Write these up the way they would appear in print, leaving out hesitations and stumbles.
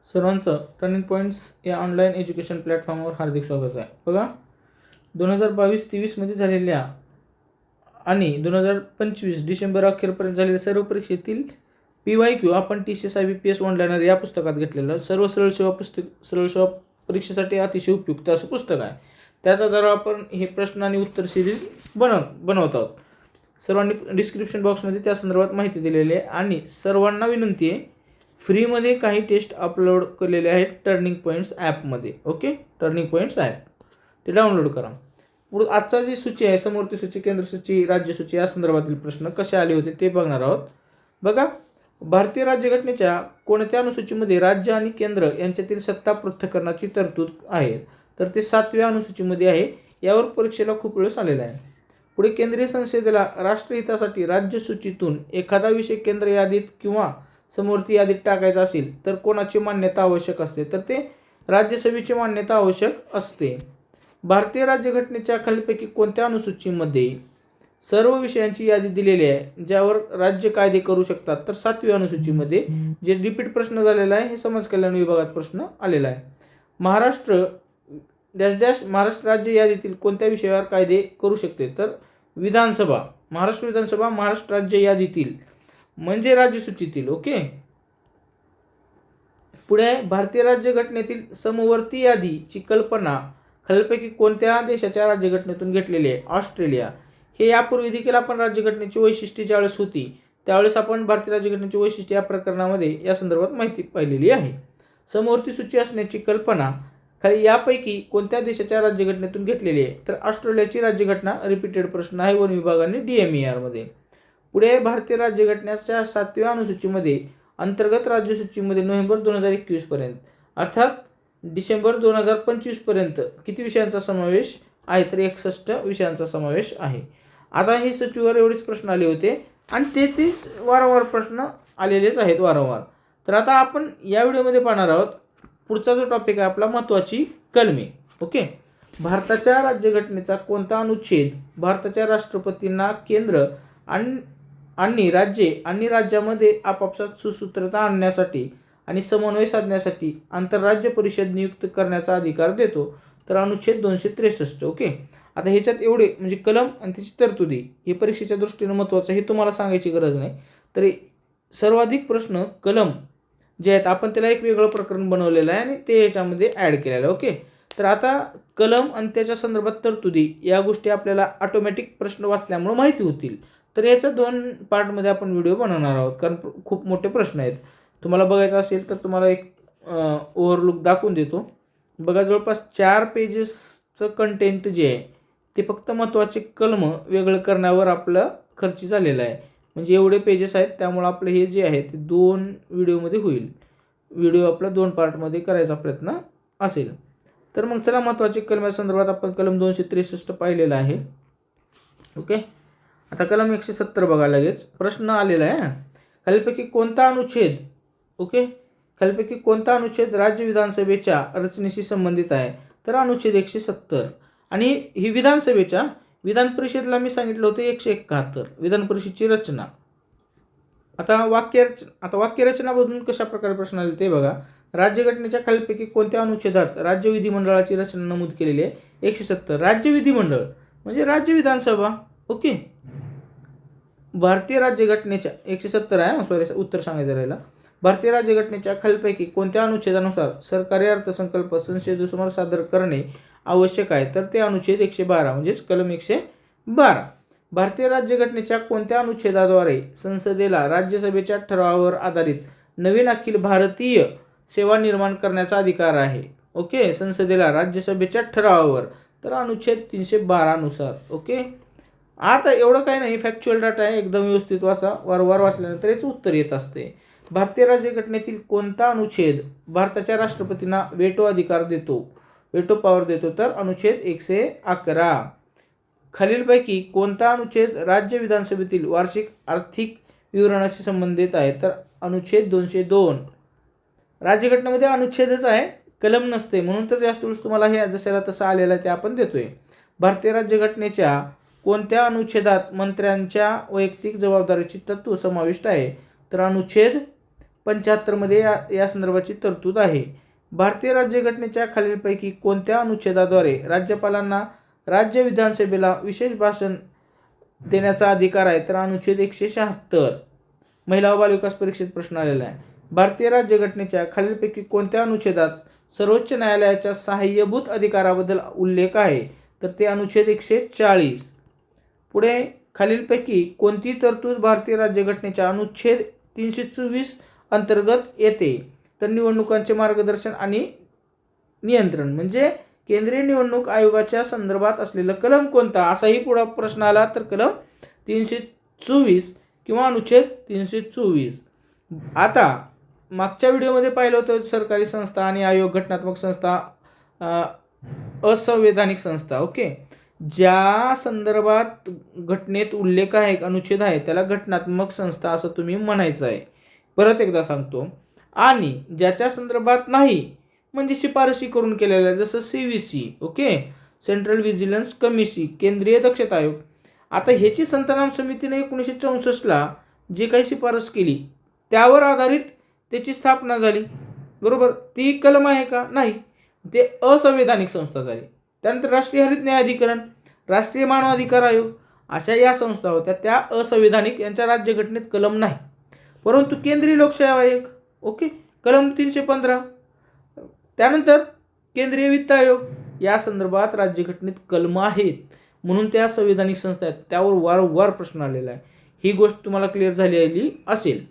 सर्वांचं turning points या online education प्लॅटफॉर्मवर हार्दिक स्वागत आहे. बघा, 2022-23मध्ये झालेल्या आणि 2025 डिसेंबर अखेरपर्यंत झालेल्या सर्व परीक्षेतील PYQ आपण TCS IBPS ऑनलाईनर या पुस्तकात घेतलेलं सर्व सरळ सेवा परीक्षेसाठी अतिशय उपयुक्त असं पुस्तक आहे. त्याचा जर आपण हे प्रश्न आणि उत्तर सिरीज बनवत आहोत. सर्वांनी डिस्क्रिप्शन बॉक्समध्ये त्या संदर्भात माहिती दिलेली आहे आणि सर्वांना विनंती आहे, फ्रीमध्ये काही टेस्ट अपलोड केलेले आहेत टर्निंग पॉईंट्स ॲपमध्ये. ओके, टर्निंग पॉईंट्स ॲप ते डाउनलोड करा. पुढे आजचा जी सूची आहे, समवर्ती सूची, केंद्र सूची, राज्य सूची या संदर्भातील प्रश्न कसे आले होते ते बघणार आहोत. बघा, भारतीय राज्यघटनेच्या कोणत्या अनुसूचीमध्ये राज्य आणि केंद्र यांच्यातील सत्ता पृथक्करणाची तरतूद आहे? तर ते 7व्या अनुसूचीमध्ये आहे. यावर परीक्षेला खूप वेळेस आलेला आहे. पुढे, केंद्रीय संसदेला राष्ट्रहितासाठी राज्य सूचीतून एखादा विषय केंद्र यादीत किंवा समवर्ती यादीत टाकायचा असेल तर कोणाची मान्यता आवश्यक असते? तर ते राज्यसभेची मान्यता आवश्यक असते. भारतीय राज्यघटनेच्या खालीलपैकी कोणत्या अनुसूचीमध्ये सर्व विषयांची यादी दिलेली आहे ज्यावर राज्य कायदे करू शकतात? तर 7व्या अनुसूचीमध्ये. जे रिपीट प्रश्न झालेला आहे हे समाज कल्याण विभागात प्रश्न आलेला आहे. महाराष्ट्र महाराष्ट्र राज्य यादीतील कोणत्या विषयावर कायदे करू शकते? तर विधानसभा, महाराष्ट्र विधानसभा महाराष्ट्र राज्य यादीतील म्हणजे राज्यसूचीतील. ओके. पुढे, भारतीय राज्यघटनेतील समवर्ती यादीची कल्पना खालीलपैकी कोणत्या देशाच्या राज्यघटनेतून घेतलेली आहे? ऑस्ट्रेलिया. हे यापूर्वी देखील आपण राज्यघटनेची वैशिष्ट्ये ज्यावेळेस होती त्यावेळेस आपण भारतीय राज्यघटनेची वैशिष्ट्ये या प्रकरणामध्ये या संदर्भात माहिती पाहिलेली आहे. समवर्ती सूची असण्याची कल्पना खाली यापैकी कोणत्या देशाच्या राज्यघटनेतून घेतलेली आहे? तर ऑस्ट्रेलियाची राज्यघटना. रिपीटेड प्रश्न आहे वन विभागाने DMER मध्ये. पुढे, भारतीय राज्यघटनेच्या 7व्या अनुसूचीमध्ये अंतर्गत राज्यसूचीमध्ये नोव्हेंबर 2021 पर्यंत अर्थात डिसेंबर 2025 पर्यंत किती विषयांचा समावेश आहे? तर 61 विषयांचा समावेश आहे. आता हे सूचीवर एवढेच प्रश्न आले होते आणि तेच वारंवार प्रश्न आलेलेच आहेत वारंवार. तर आता आपण या व्हिडिओमध्ये पाहणार आहोत पुढचा जो टॉपिक आहे आपला, महत्त्वाची कलमे. ओके. भारताच्या राज्यघटनेचा कोणता अनुच्छेद भारताच्या राष्ट्रपतींना केंद्र आणि राज्ये आणि राज्यामध्ये आपापसात सुसूत्रता आणण्यासाठी आणि समन्वय साधण्यासाठी आंतरराज्य परिषद नियुक्त करण्याचा अधिकार देतो? तर अनुच्छेद 263. ओके. आता ह्याच्यात एवढे म्हणजे कलम आणि त्याची तरतुदी हे परीक्षेच्या दृष्टीने महत्त्वाचं, हे तुम्हाला सांगायची गरज नाही. तर सर्वाधिक प्रश्न कलम जे आहेत आपण त्याला एक वेगळं प्रकरण बनवलेलं आहे आणि ते याच्यामध्ये ॲड केलेलं आहे. ओके. तर आता कलम आणि त्याच्या संदर्भात तरतुदी या गोष्टी आपल्याला ऑटोमॅटिक प्रश्न वाचल्यामुळे माहिती होतील. तर याच्या 2 पार्टमध्ये आपण व्हिडिओ बनवणार आहोत कारण खूप मोठे प्रश्न आहेत. तुम्हाला बघायचं असेल तर तुम्हाला एक ओव्हरलुक दाखवून देतो. बघा, जवळपास 4 पेजेसचं कंटेंट जे आहे ते फक्त महत्त्वाचे कलम वेगळं करण्यावर आपलं खर्च झालेला आहे. म्हणजे एवढे पेजेस आहेत, त्यामुळे आपलं हे जे आहे ते 2 व्हिडिओमध्ये होईल. व्हिडिओ आपला 2 पार्टमध्ये करायचा प्रयत्न असेल. तर मग चला, महत्त्वाचे कलम संदर्भात आपण कलम 263 पाहिलेला आहे. ओके. आता कलम 170 बघा. लगेच प्रश्न आलेला आहे. खालीलपैकी कोणता अनुच्छेद खालीलपैकी कोणता अनुच्छेद राज्य विधानसभेच्या रचनेशी संबंधित आहे? तर अनुच्छेद 170. आणि ही विधान परिषदेला मी सांगितलं होतं 171 विधान परिषदेची रचना. आता वाक्यरचना बदलून कशा प्रकारे प्रश्न आले ते बघा. राज्यघटनेच्या खालीलपैकी कोणत्या अनुच्छेदात राज्य विधिमंडळाची रचना नमूद केलेली आहे? 170. राज्य विधिमंडळ म्हणजे राज्य विधानसभा. ओके. भारतीय राज्यघटनेच्या 170 आहे, उत्तर सांगायचं राहिला. भारतीय राज्यघटनेच्या खालीलपैकी कोणत्या अनुच्छेदानुसार सरकारी अर्थसंकल्प संसदेसमोर सादर करणे आवश्यक आहे? तर ते अनुच्छेद 112 म्हणजेच कलम 112. भारतीय राज्यघटनेच्या कोणत्या अनुच्छेदाद्वारे संसदेला राज्यसभेच्या ठरावावर आधारित नवीन अखिल भारतीय सेवा निर्माण करण्याचा अधिकार आहे? ओके. संसदेला राज्यसभेच्या ठरावावर. तर अनुच्छेद 312 नुसार. ओके. आता एवढं काही नाही, फॅक्च्युअल डाटा आहे, एकदम व्यवस्थित वाचा. वारंवार वाचल्यानंतर याचं उत्तर येत असते. भारतीय राज्यघटनेतील कोणता अनुच्छेद भारताच्या राष्ट्रपतींना वेटो अधिकार देतो, वेटो पॉवर देतो? तर अनुच्छेद 111. खालीलपैकी कोणता अनुच्छेद राज्य विधानसभेतील वार्षिक आर्थिक विवरणाशी संबंधित आहे? तर अनुच्छेद 202. राज्यघटनेमध्ये अनुच्छेदच आहे, कलम नसते, म्हणून तर जास्त वेळेस तुम्हाला हे जशाला तसं आलेलं आहे ते आपण देतोय. भारतीय राज्यघटनेच्या कोणत्या अनुच्छेदात मंत्र्यांच्या वैयक्तिक जबाबदारीची तत्व समाविष्ट आहे? तर अनुच्छेद 75 मध्ये या संदर्भाची तरतूद आहे. भारतीय राज्यघटनेच्या खालीलपैकी कोणत्या अनुच्छेदाद्वारे राज्यपालांना राज्य विधानसभेला विशेष भाषण देण्याचा अधिकार आहे? तर अनुच्छेद 176. महिला व बालविकास परीक्षेत प्रश्न आलेला आहे. भारतीय राज्यघटनेच्या खालीलपैकी कोणत्या अनुच्छेदात सर्वोच्च न्यायालयाच्या सहाय्यभूत अधिकाराबद्दल उल्लेख आहे? तर ते अनुच्छेद 140. पुढे खालीलपैकी कोणती तरतूद भारतीय राज्यघटनेच्या अनुच्छेद 324 अंतर्गत येते? तर निवडणुकांचे मार्गदर्शन आणि नियंत्रण, म्हणजे केंद्रीय निवडणूक आयोगाच्या संदर्भात असलेलं कलम कोणता, असाही पुढे प्रश्न आला तर कलम 324 किंवा अनुच्छेद 324. आता मागच्या व्हिडिओमध्ये पाहिलं होतं सरकारी संस्था आणि आयोग, घटनात्मक संस्था, असंवैधानिक संस्था. ओके, ज्या संदर्भात घटनेत उल्लेख आहे, अनुच्छेद आहे, त्याला घटनात्मक संस्था असं तुम्ही म्हणायचं आहे. परत एकदा सांगतो. आणि ज्याच्या संदर्भात नाही म्हणजे शिफारशी करून केलेल्या, जसं CVC, okay, central vigilance commission, केंद्रीय दक्षता आयोग. आता ह्याची संतनाम समितीने 1964ला जे काही शिफारस केली त्यावर आधारित त्याची स्थापना झाली. बरोबर, ती कलम आहे का? नाही, ते असंवैधानिक संस्था झाली. त्यानंतर राष्ट्रीय हरित न्यायाधिकरण, राष्ट्रीय मानवाधिकार आयोग, अशा या संस्था होत्या, त्या असंवैधानिक, यांच्या राज्यघटनेत कलम नाही. परंतु केंद्रीय लोकशाही आयोग, ओके, कलम 315. त्यानंतर केंद्रीय वित्त आयोग, या संदर्भात राज्यघटनेत कलम आहेत, म्हणून त्या संवैधानिक संस्था आहेत. त्यावर वारंवार प्रश्न आलेला आहे. ही गोष्ट तुम्हाला क्लिअर झालेली असेल.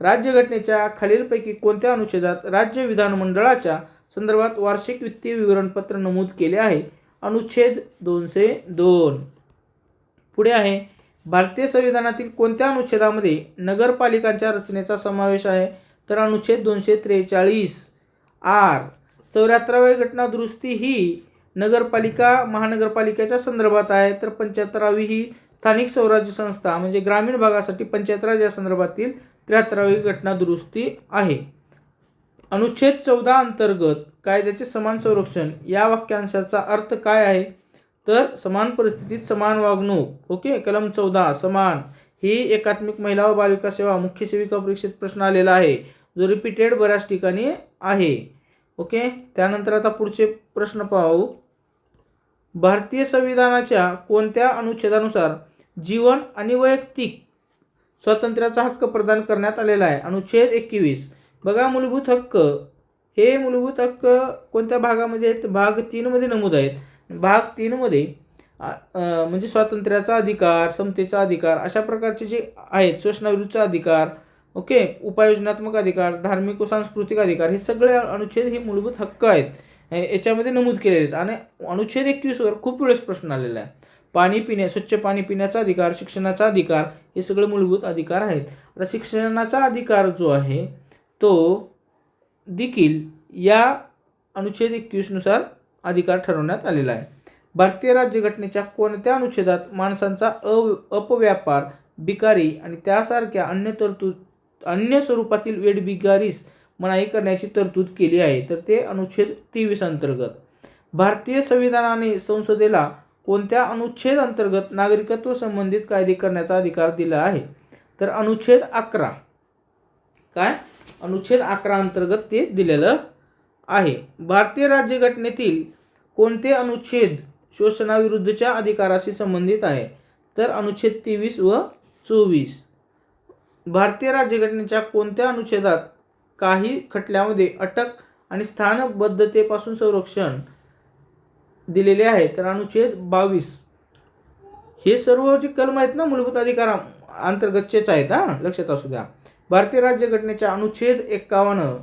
राज्यघटनेच्या खालीलपैकी कोणत्या अनुच्छेदात राज्य विधानमंडळाच्या संदर्भात वार्षिक वित्तीय विवरणपत्र नमूद केले आहे? अनुच्छेद 202. पुढे आहे, भारतीय संविधानातील कोणत्या अनुच्छेदामध्ये नगरपालिकांच्या रचनेचा समावेश आहे? तर अनुच्छेद 243. आर. 74वी घटना दुरुस्ती ही नगरपालिका महानगरपालिकेच्या संदर्भात आहे, तर 75वी ही स्थानिक स्वराज्य संस्था म्हणजे ग्रामीण भागासाठी पंचायत राज या संदर्भातील 73वी घटना दुरुस्ती आहे. अनुच्छेद 14 अंतर्गत कायद्याचे समान संरक्षण या वाक्यांशाचा अर्थ काय आहे? तर समान परिस्थितीत समान वागणूक. ओके, कलम 14 समान ही एकात्मिक महिला व बालविकास सेवा मुख्य सेविका परीक्षेत प्रश्न आलेला आहे, जो रिपीटेड बऱ्याच ठिकाणी आहे. ओके, त्यानंतर आता पुढचे प्रश्न पाहू. भारतीय संविधानाच्या कोणत्या अनुच्छेदानुसार जीवन आणि वैयक्तिक स्वातंत्र्याचा हक्क प्रदान करण्यात आलेला आहे? अनुच्छेद 21. बघा, मूलभूत हक्क, हे मूलभूत हक्क कोणत्या भागामध्ये आहेत? भाग 3 मध्ये नमूद आहेत. भाग 3 मध्ये म्हणजे स्वातंत्र्याचा अधिकार, समतेचा अधिकार, अशा प्रकारचे जे आहेत, शोषणाविरुद्धचा अधिकार, ओके, उपाययोजनात्मक अधिकार, धार्मिक व सांस्कृतिक अधिकार, हे सगळे अनुच्छेद हे मूलभूत हक्क आहेत, याच्यामध्ये नमूद केलेले आहेत. आणि अनुच्छेद 21 वर खूप वेळेस प्रश्न आलेला आहे. स्वच्छ पाणी पिण्याचा अधिकार, शिक्षणाचा अधिकार, हे सगळे मूलभूत अधिकार आहेत. आता शिक्षणाचा अधिकार जो आहे तो देखील या अनुच्छेद 21 नुसार अधिकार ठरवण्यात आलेला आहे. भारतीय राज्यघटनेच्या कोणत्या अनुच्छेदात माणसांचा अपव्यापार, बिकारी आणि त्यासारख्या अन्य स्वरूपातील वेठबिगारीस मनाई करण्याची तरतूद केली आहे? तर ते अनुच्छेद 23 अंतर्गत. भारतीय संविधानाने संसदेला कोणत्या अनुच्छेद अंतर्गत नागरिकत्व संबंधित कायदे करण्याचा अधिकार दिला आहे? तर अनुच्छेद 11. काय? अनुच्छेद 11 अंतर्गत ते दिलेलं आहे. भारतीय राज्यघटनेतील कोणते अनुच्छेद शोषणाविरुद्धच्या अधिकाराशी संबंधित आहे? तर अनुच्छेद 23 व 24. भारतीय राज्यघटनेच्या कोणत्या अनुच्छेदात काही खटल्यामध्ये अटक आणि स्थानबद्धतेपासून संरक्षण दिलेले आहे? तर अनुच्छेद 22. हे सर्व जे कलम आहेत ना मूलभूत अधिकार अंतर्गतचेच आहेत, लक्षात असू द्या. भारतीय राज्यघटनेच्या अनुच्छेद 51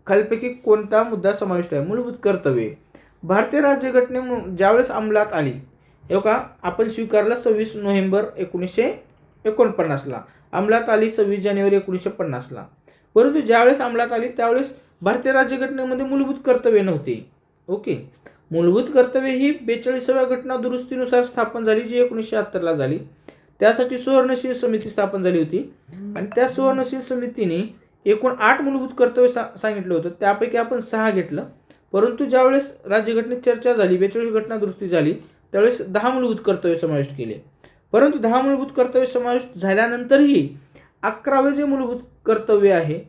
खालीलपैकी कोणता मुद्दा समाविष्ट आहे? मूलभूत कर्तव्ये. भारतीय राज्यघटने ज्यावेळेस अंमलात आली, हे का आपण स्वीकारलं 26 नोव्हेंबर 1949ला, अंमलात आली 26 जानेवारी 1950ला. परंतु ज्यावेळेस अंमलात आली त्यावेळेस भारतीय राज्यघटनेमध्ये मूलभूत कर्तव्ये नव्हती. ओके, मूलभूत कर्तव्ये ही 42व्या घटना दुरुस्तीनुसार स्थापन झाली, जी 1976ला झाली. त्यासाठी सुवर्णशील समिती स्थापन झाली होती आणि त्या सुवर्णशील समितीने एकूण 8 मूलभूत कर्तव्य सांगितलं होतं, त्यापैकी आपण 6 घेतलं. परंतु ज्यावेळेस राज्यघटनेत चर्चा झाली, 42वी घटना दुरुस्ती झाली, त्यावेळेस 10 मूलभूत कर्तव्य समाविष्ट केले. परंतु 10 मूलभूत कर्तव्य समाविष्ट झाल्यानंतरही 11वे जे मूलभूत कर्तव्य आहे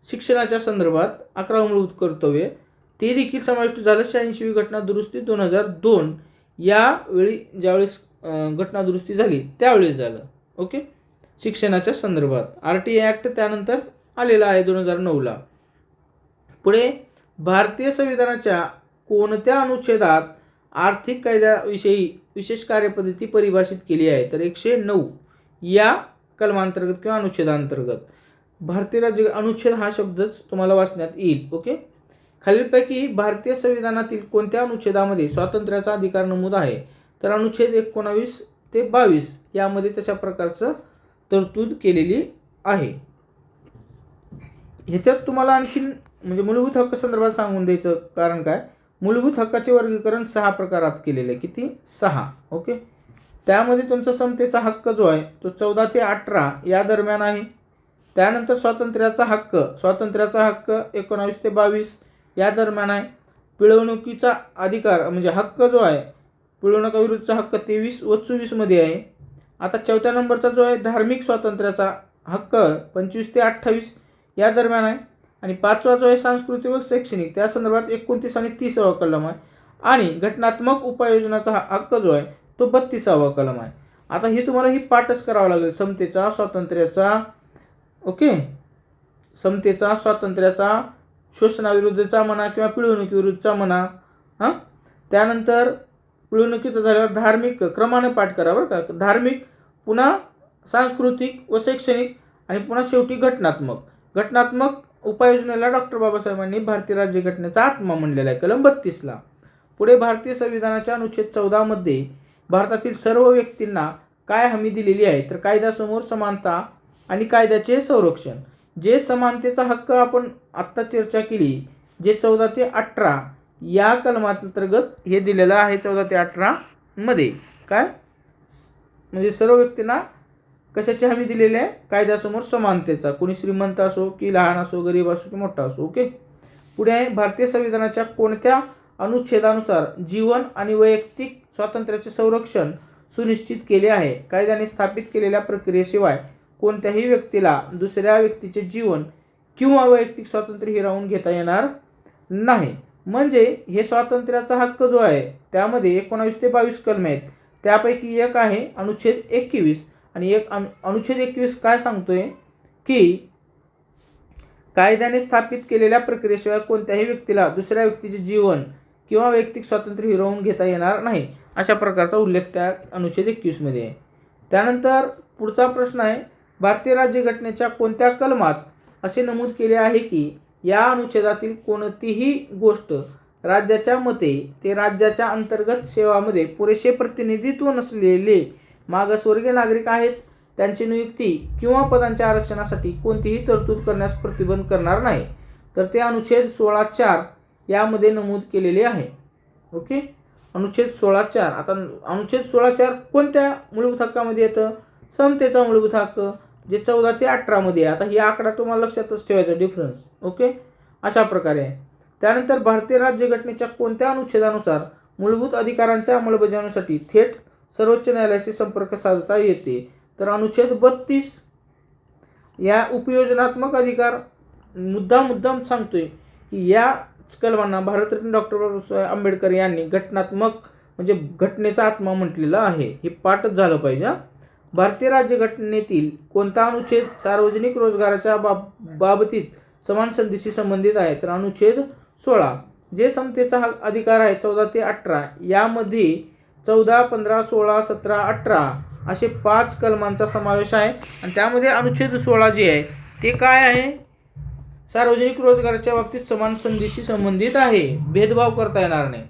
शिक्षणाच्या संदर्भात 11 मूलभूत कर्तव्य ते देखील समाविष्ट झालं. 86वी घटना दुरुस्ती 2002 यावेळी ज्यावेळेस घटना दुरुस्ती झाली त्यावेळेस झालं. ओके, शिक्षणाच्या संदर्भात RTI ॲक्ट त्यानंतर आलेला आहे 2009ला. पुढे भारतीय संविधानाच्या कोणत्या अनुच्छेदात आर्थिक कायद्याविषयी विशेष कार्यपद्धती परिभाषित केली आहे? तर 109 या कलमांतर्गत किंवा अनुच्छेदांतर्गत. भारतीय राज्य अनुच्छेद हा शब्दच तुम्हाला वाचण्यात येईल. ओके, खालीलपैकी भारतीय संविधानातील कोणत्या अनुच्छेदामध्ये स्वातंत्र्याचा अधिकार नमूद आहे? तर अनुच्छेद 19 ते 22 यामध्ये तशा प्रकारचं तरतूद केलेली आहे. ह्याच्यात तुम्हाला आणखीन म्हणजे मूलभूत हक्क संदर्भात सांगून द्यायचं कारण काय, मूलभूत हक्काचे वर्गीकरण 6 प्रकारात केलेले आहे. किती? 6. ओके, त्यामध्ये तुमचा समतेचा हक्क जो आहे तो 14 ते 18 या दरम्यान आहे. त्यानंतर स्वातंत्र्याचा हक्क 19 ते 22 या दरम्यान आहे. पिळवणुकीचा अधिकार म्हणजे हक्क जो आहे पिळवणुकीविरुद्धचा हक्क 23 व 24 मध्ये आहे. आता 4थ्या नंबरचा जो आहे धार्मिक स्वातंत्र्याचा हक्क 25 ते 28 या दरम्यान आहे. आणि 5वा जो आहे सांस्कृतिक व शैक्षणिक त्या संदर्भात 29 आणि 30वा कलम आहे. आणि घटनात्मक उपाययोजनाचा हक्क जो आहे तो 32वा कलम आहे. आता हे तुम्हाला ही पाठच करावं लागेल. समतेचा, स्वातंत्र्याचा, ओके, समतेचा, स्वातंत्र्याचा, शोषणाविरुद्धचा म्हणा किंवा पिळवणुकीविरुद्धचा म्हणा. त्यानंतर पिळवणुकीचं झाल्यावर धार्मिक क्रमाने पाठ करा बरं का. धार्मिक, पुन्हा सांस्कृतिक व शैक्षणिक आणि पुन्हा शेवटी घटनात्मक उपाययोजनेला डॉक्टर बाबासाहेबांनी भारतीय राज्यघटनेचा आत्मा म्हणलेला आहे कलम 32ला. पुढे भारतीय संविधानाच्या अनुच्छेद 14 मध्ये भारतातील सर्व व्यक्तींना काय हमी दिलेली आहे? तर कायद्यासमोर समानता आणि कायद्याचे संरक्षण. जे समानतेचा हक्क आपण आत्ता चर्चा केली, जे 14 ते 18 या कलमांतर्गत हे दिलेलं आहे. 14 ते 18 मध्ये काय म्हणजे सर्व व्यक्तींना कशाची हमी दिलेली आहे? कायद्यासमोर समानतेचा. कोणी श्रीमंत असो की लहान असो, गरीब असो की मोठा असो. ओके, पुढे आहे भारतीय संविधानाच्या कोणत्या अनुच्छेदानुसार जीवन आणि वैयक्तिक स्वातंत्र्याचे संरक्षण सुनिश्चित केले आहे? कायद्याने स्थापित केलेल्या प्रक्रियेशिवाय कोणत्याही व्यक्तीला दुसऱ्या व्यक्तीचे जीवन किंवा वैयक्तिक स्वातंत्र्य हिरावून घेता येणार नाही. म्हणजे हे स्वातंत्र्याचा हक्क जो आहे त्यामध्ये 19 ते 22 कलम आहेत. त्यापैकी एक आहे अनुच्छेद 21 आणि एक अनुच्छेद 21 काय सांगतोय की कायद्याने स्थापित केलेल्या प्रक्रियेशिवाय कोणत्याही व्यक्तीला दुसऱ्या व्यक्तीचे जीवन किंवा वैयक्तिक स्वातंत्र्य हिरावून घेता येणार नाही, अशा प्रकारचा उल्लेख त्या अनुच्छेद 21 मध्ये आहे. त्यानंतर पुढचा प्रश्न आहे, भारतीय राज्यघटनेच्या कोणत्या कलमात असे नमूद केले आहे की या अनुच्छेदातील कोणतीही गोष्ट राज्याच्या मते ते राज्याच्या अंतर्गत सेवामध्ये पुरेसे प्रतिनिधित्व नसलेले मागासवर्गीय नागरिक आहेत, त्यांची नियुक्ती किंवा पदांच्या आरक्षणासाठी कोणतीही तरतूद करण्यास प्रतिबंध करणार नाही? तर ते अनुच्छेद 16(4) यामध्ये नमूद केलेले आहे. ओके, अनुच्छेद 16(4). आता अनुच्छेद 16(4) कोणत्या मूलभूत हक्कामध्ये येतं? समतेचा मूलभूत हक्क, जे 14 ते 18 मध्ये आहे. आता ही आकडा तुम्हाला लक्षातच ठेवायचा डिफरन्स. ओके, अशा प्रकारे. त्यानंतर भारतीय राज्यघटनेच्या कोणत्या अनुच्छेदानुसार मूलभूत अधिकारांच्या अंमलबजावणीसाठी थेट सर्वोच्च न्यायालयाशी संपर्क साधता येते? तर अनुच्छेद 32 या उपयोजनात्मक अधिकार मुद्दाम सांगतोय की या कलमांना भारतरत्न डॉक्टर बाबासाहेब आंबेडकर यांनी घटनात्मक म्हणजे घटनेचा आत्मा म्हटलेला आहे. हे पाठच झालं पाहिजे. भारतीय राज्यघटनेतील कोणता अनुच्छेद सार्वजनिक रोजगाराच्या बाबतीत समान संधीशी संबंधित आहे? तर अनुच्छेद 16. जे समतेचा अधिकार आहे 14 ते 18 यामध्ये 14, 15, 16, 17, 18 असे 5 कलमांचा समावेश आहे. आणि त्यामध्ये अनुच्छेद 16 जे आहे ते काय आहे? सार्वजनिक रोजगाराच्या बाबतीत समान संधीशी संबंधित आहे, भेदभाव करता येणार नाही.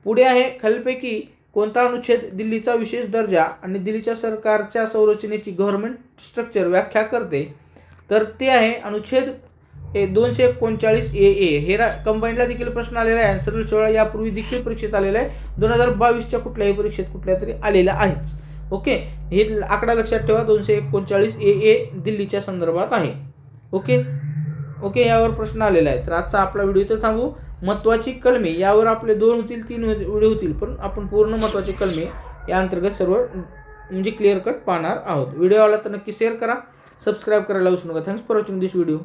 पुढे आहे, खालीलपैकी कोणता अनुच्छेद दिल्लीचा विशेष दर्जा आणि दिल्लीच्या सरकारच्या संरचनेची गव्हर्नमेंट स्ट्रक्चर व्याख्या करते? तर ते आहे अनुच्छेद 239 AA. हे कंबाईंडला देखील प्रश्न आलेला आहे. सरळ सोळा यापूर्वी देखील परीक्षेत आलेला आहे. 2022च्या कुठल्याही परीक्षेत कुठल्या तरी आलेला आहेच. ओके, हे आकडा लक्षात ठेवा. 239 AA दिल्लीच्या संदर्भात आहे. ओके, यावर प्रश्न आलेला आहे. तर आजचा आपला व्हिडिओ इथं थांबू. महत्त्वाची कलमे यावर आपले 2 होतील 3 व्हिडिओ होतील, पण आपण पूर्ण महत्त्वाची कलमे या अंतर्गत सर्व म्हणजे क्लिअर कट पाहणार आहोत. व्हिडिओ आला तर नक्की शेअर करा, सबस्क्राईब करायला विसरू नका. Thanks for watching this video.